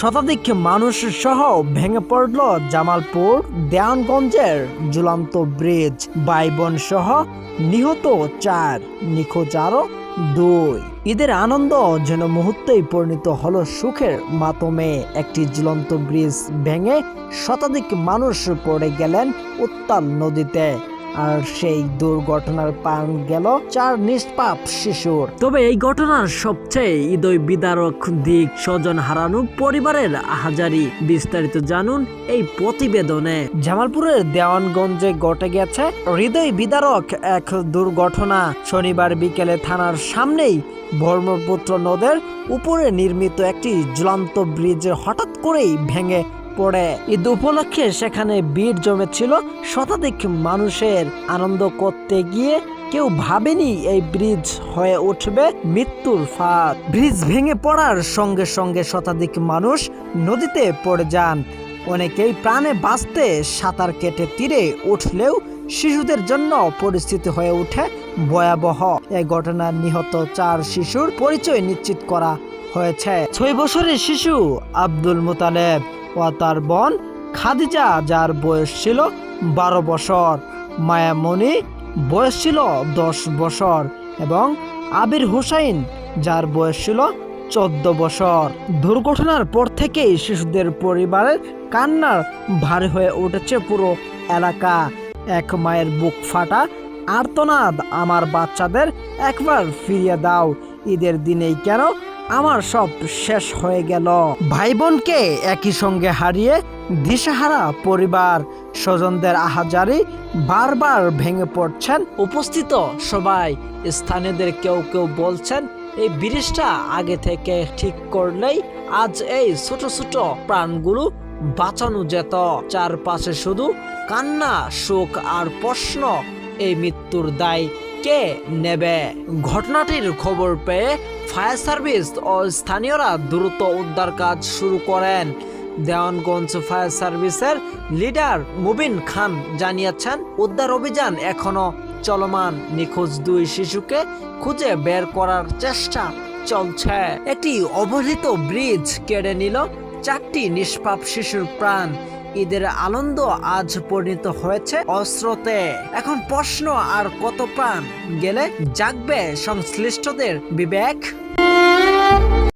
শতাধিক মানুষ সহ ভেঙে পড়ল জামালপুর দেওয়ানগঞ্জের ঝুলন্ত ব্রিজ। ভাই বোন সহ নিহত 4, নিখোঁজ আরো 2। ঈদের আনন্দ যেন মুহূর্তেই পরিণত হলো সুখের মাতমে। একটি ঝুলন্ত ব্রিজ ভেঙে শতাধিক মানুষ পড়ে গেলেন উত্তাল নদীতে, আর সেই দুর্ঘটনার প্রাণ গেল 4 নিষ্পাপ শিশুর। তবে এই ঘটনার সবচেয়ে হৃদয় বিদারক দিক স্বজন হারানো পরিবারের আহাজারি। বিস্তারিত জানুন এই প্রতিবেদনে। জামালপুরের দেওয়ানগঞ্জে ঘটে গেছে হৃদয় বিদারক এক দুর্ঘটনা। শনিবার বিকেলে থানার সামনেই ব্রহ্মপুত্র নদের উপরে নির্মিত একটি ঝুলন্ত ব্রিজ হঠাৎ করেই ভেঙে পড়ে। ঈদ উপলক্ষে সেখানে ভিড় জমেছিল শতাধিক মানুষের। আনন্দ করতে গিয়ে কেউ ভাবেনি এই ব্রিজ হয়ে উঠবে মৃত্যুর ফাঁদ। ব্রিজ ভেঙে পড়ার সঙ্গে সঙ্গে শতাধিক মানুষ নদীতে পড়ে যান। অনেকেই প্রাণে বাঁচতে সাঁতার কেটে তীরে উঠলেও শিশুদের জন্য পরিস্থিতি হয়ে ওঠে ভয়াবহ। এই ঘটনায় নিহত 4 শিশুর পরিচয় নিশ্চিত করা হয়েছে। 6 বছরের শিশু আব্দুল মুতালেব ও তার বোন খাদিজা, যার বয়স ছিল 12 বছর, মায়ামণি বয়স ছিল 10 বছর এবং আবির হুসাইন, যার বয়স ছিল 14 বছর। দুর্ঘটনার পর থেকেই শিশুদের পরিবারের কান্নার ভারী হয়ে উঠেছে পুরো এলাকা। এক মায়ের বুক ফাটা আর্তনাদ, আমার বাচ্চাদের একবার ফিরিয়ে দাও, ঈদের দিনেই কেন আমার সব শেষ হয়ে গেল। ভাই বোনকে একই সঙ্গে হারিয়ে দিশেহারা পরিবার, স্বজনদের আহাজারি বারবার ভেঙে পড়ছেন উপস্থিত সবাই। স্থানীয়দের কেউ কেউ বলছেন এই ব্রিজটা আগে থেকে ঠিক করলেই আজ এই ছোট ছোট প্রাণগুলো বাঁচানো যেত। চারপাশে শুধু কান্না, শোক আর প্রশ্ন, এই মৃত্যুর দায় কে নেবে? ঘটনাটির খবর পেয়ে ফায়ার সার্ভিস ও স্থানীয়রা দ্রুত উদ্ধার কাজ শুরু করেন। দেওয়ানগঞ্জ ফায়ার সার্ভিসের লিডার মুবিন খান জানিয়েছেন, উদ্ধার অভিযান এখনো চলমান। নিখোঁজ 2 শিশুকে খুঁজে বের করার চেষ্টা চলছে। একটি অবহেলিত ব্রিজ কেড়ে নিল 4টি নিষ্পাপ শিশুর প্রাণ। ঈদের আনন্দ আজ পরিণত হয়েছে অস্রোতে। এখন প্রশ্ন, আর কত প্রাণ গেলে জাগবে সংশ্লিষ্টদের বিবেক?